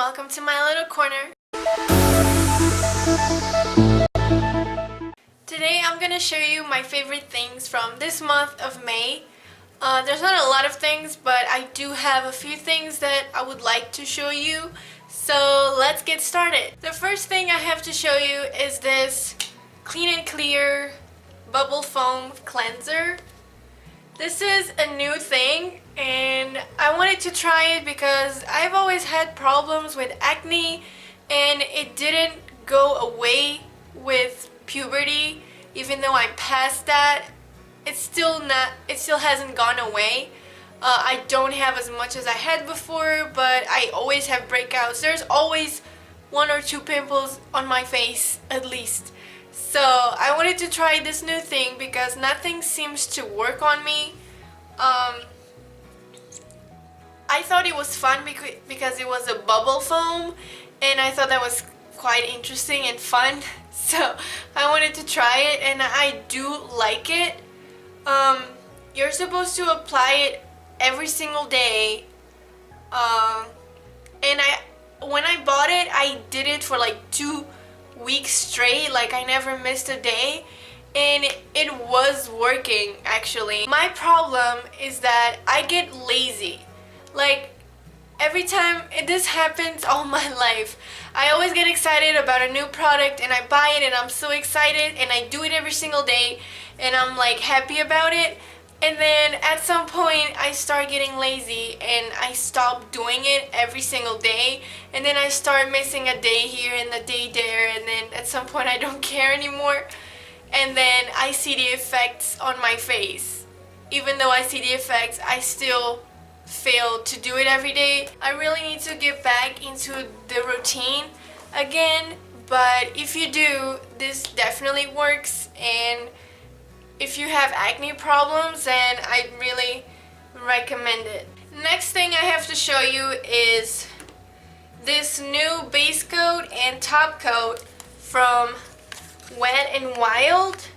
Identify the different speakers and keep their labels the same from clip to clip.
Speaker 1: welcome to my little corner. Today I'm gonna show you my favorite things from this month of May. There's not a lot of things, but I do have a few things that I would like to show you. So let's get started. The first thing I have to show you is this Clean and Clear Bubble Foam Cleanser. This is a new thing and I wanted to try it because I've always had problems with acne and it didn't go away with puberty. Even though I'm past that, it still hasn't gone away. I don't have as much as I had before, but I always have breakouts. There's always 1 or 2 pimples on my face at least. So I wanted to try this new thing because nothing seems to work on me. I thought it was fun because it was a bubble foam and I thought that was quite interesting and fun. So I wanted to try it and I do like it. You're supposed to apply it every single day. And when I bought it, I did it for like 2 weeks straight. Like I never missed a day. And it was working actually. My problem is that I get lazy. Like every time this happens all my life, I always get excited about a new product and I buy it and I'm so excited and I do it every single day and I'm like happy about it. And then at some point I start getting lazy and I stop doing it every single day, and then I start missing a day here and a day there, and then at some point I don't care anymore. And then I see the effects on my face. Even though I see the effects, I still fail to do it every day. I really need to get back into the routine again, but if you do, this definitely works. And if you have acne problems, then I really recommend it. Next thing I have to show you is this new base coat and top coat from Wet n Wild.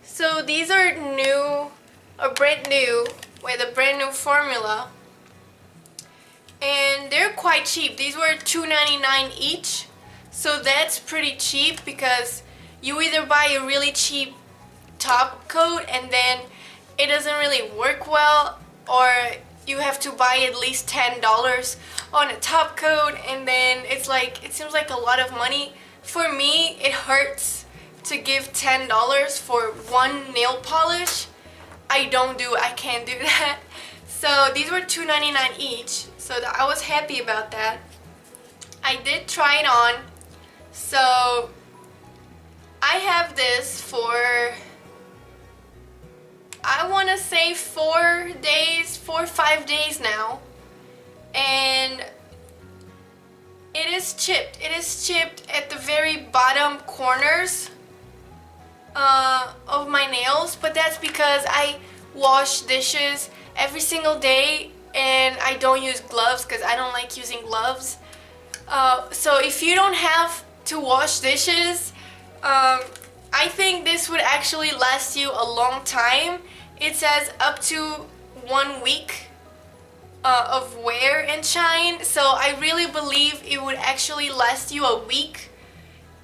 Speaker 1: So these are new, or brand new, with a brand new formula. And they're quite cheap. These were $2.99 each. So that's pretty cheap because you either buy a really cheap top coat and then it doesn't really work well, or you have to buy at least $10 on a top coat and then it seems like a lot of money. For me, it hurts to give $10 for one nail polish. I can't do that. So these were $2.99 each, so I was happy about that. I did try it on. So I have this for, I want to say 4 or 5 days now, and it is chipped. It is chipped at the very bottom corners of my nails, but that's because I wash dishes every single day and I don't use gloves because I don't like using gloves. So if you don't have to wash dishes, I think this would actually last you a long time. It says up to 1 week of wear and shine, so I really believe it would actually last you a week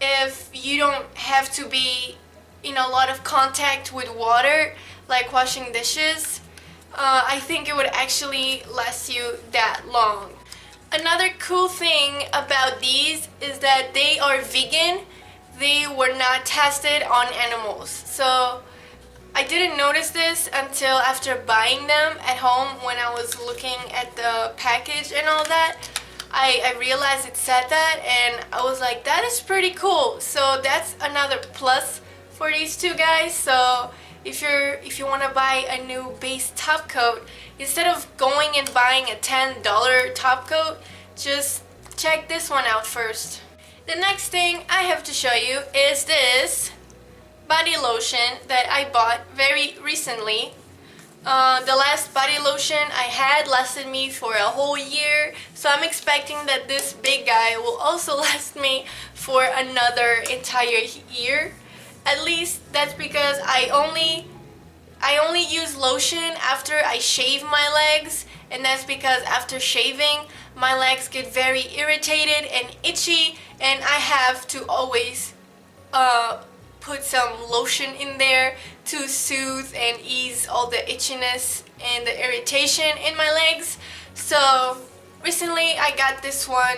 Speaker 1: if you don't have to be in a lot of contact with water like washing dishes. I think it would actually last you that long. Another cool thing about these is that they are vegan. They were not tested on animals. So I didn't notice this until after buying them at home when I was looking at the package and all that. I realized it said that and I was like, that is pretty cool. So that's another plus for these two guys. So if you want to buy a new base top coat, instead of going and buying a $10 top coat, just check this one out first. The next thing I have to show you is this body lotion that I bought very recently. The last body lotion I had lasted me for a whole year, so I'm expecting that this big guy will also last me for another entire year. At least that's because I only I only use lotion after I shave my legs, and that's because after shaving, my legs get very irritated and itchy, and I have to always put some lotion in there to soothe and ease all the itchiness and the irritation in my legs. So recently I got this one.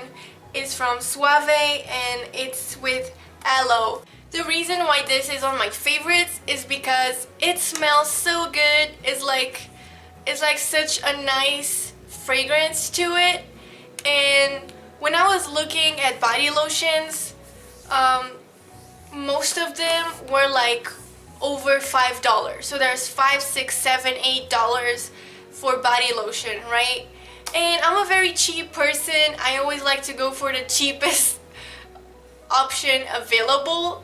Speaker 1: It's from Suave and it's with aloe. The reason why this is on my favorites is because it smells so good. It's like such a nice fragrance to it. And when I was looking at body lotions, most of them were like over $5. So there's $5, $6, $7, $8 for body lotion, right? And I'm a very cheap person. I always like to go for the cheapest option available.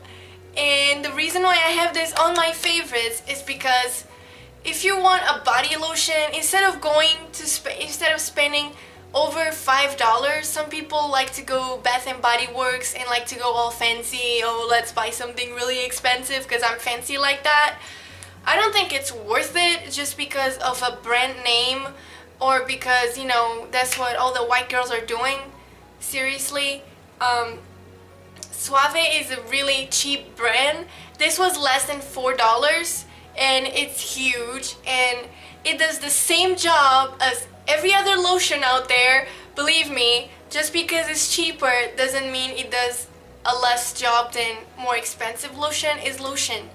Speaker 1: And the reason why I have this on my favorites is because if you want a body lotion, instead of spending over $5, some people like to go Bath and Body Works and like to go all fancy. Oh, let's buy something really expensive because I'm fancy like that. I don't think it's worth it just because of a brand name or because, you know, that's what all the white girls are doing. Seriously. Suave is a really cheap brand. This was less than $4 and it's huge and it does the same job as every other lotion out there. Believe me, just because it's cheaper doesn't mean it does a less job than more expensive lotion is lotion.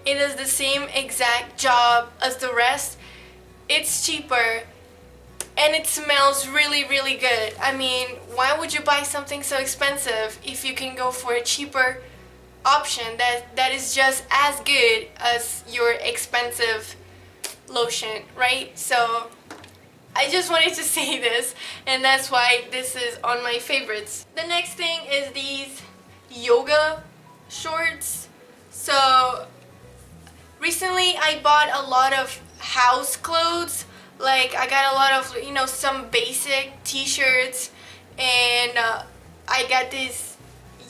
Speaker 1: It does the same exact job as the rest. It's cheaper and it smells really, really good. I mean, why would you buy something so expensive if you can go for a cheaper option that is just as good as your expensive lotion, right? So I just wanted to say this, and that's why this is on my favorites. The next thing is these yoga shorts. So recently I bought a lot of house clothes. Like I got a lot of, you know, some basic t-shirts, and I got these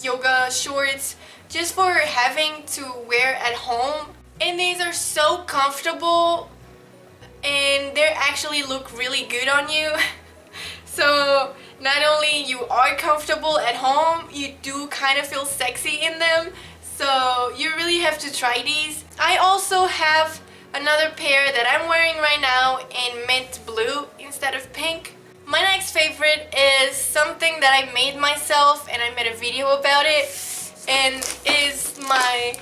Speaker 1: yoga shorts just for having to wear at home. And these are so comfortable and they actually look really good on you. So not only you are comfortable at home, you do kind of feel sexy in them. So you really have to try these. I also have another pair that I'm wearing right now in mint blue instead of pink. My next favorite is something that I made myself and I made a video about it, and is my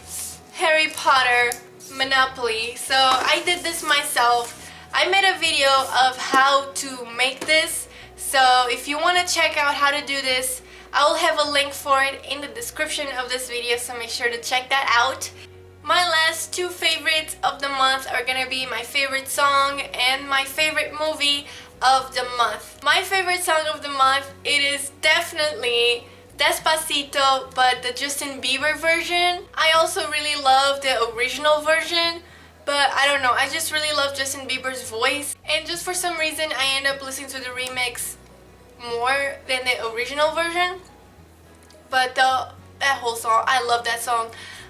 Speaker 1: Harry Potter Monopoly. So I did this myself. I made a video of how to make this. So if you want to check out how to do this, I will have a link for it in the description of this video, so make sure to check that out. My last two favorites of the month are gonna be my favorite song and my favorite movie of the month. My favorite song of the month, it is definitely Despacito, but the Justin Bieber version. I also really love the original version, but I don't know, I just really love Justin Bieber's voice, and just for some reason I end up listening to the remix more than the original version. But that whole song, I love that song.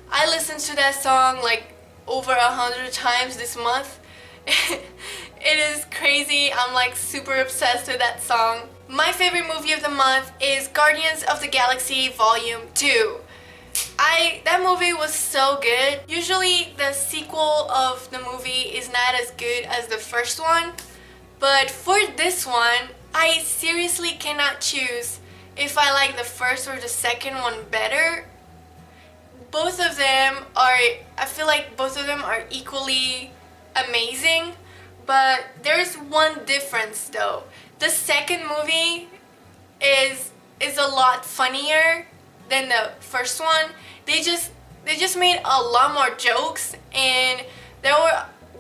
Speaker 1: I listened to that song like over 100 times this month. It is crazy. I'm like super obsessed with that song. My favorite movie of the month is Guardians of the Galaxy Volume 2. That movie was so good. Usually the sequel of the movie is not as good as the first one, but for this one, I seriously cannot choose if I like the first or the second one better. Both of them are, I feel like both of them are equally amazing, but there's one difference though. The second movie is a lot funnier than the first one. They just made a lot more jokes, and there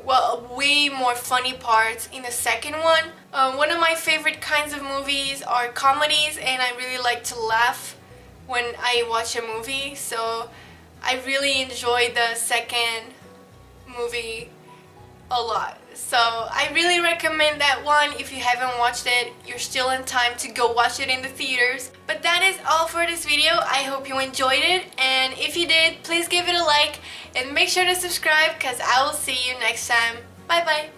Speaker 1: were way more funny parts in the second one. One of my favorite kinds of movies are comedies, and I really like to laugh when I watch a movie, so I really enjoyed the second movie a lot. So I really recommend that one. If you haven't watched it, you're still in time to go watch it in the theaters. But that is all for this video. I hope you enjoyed it, and if you did, please give it a like and make sure to subscribe, because I will see you next time. Bye bye.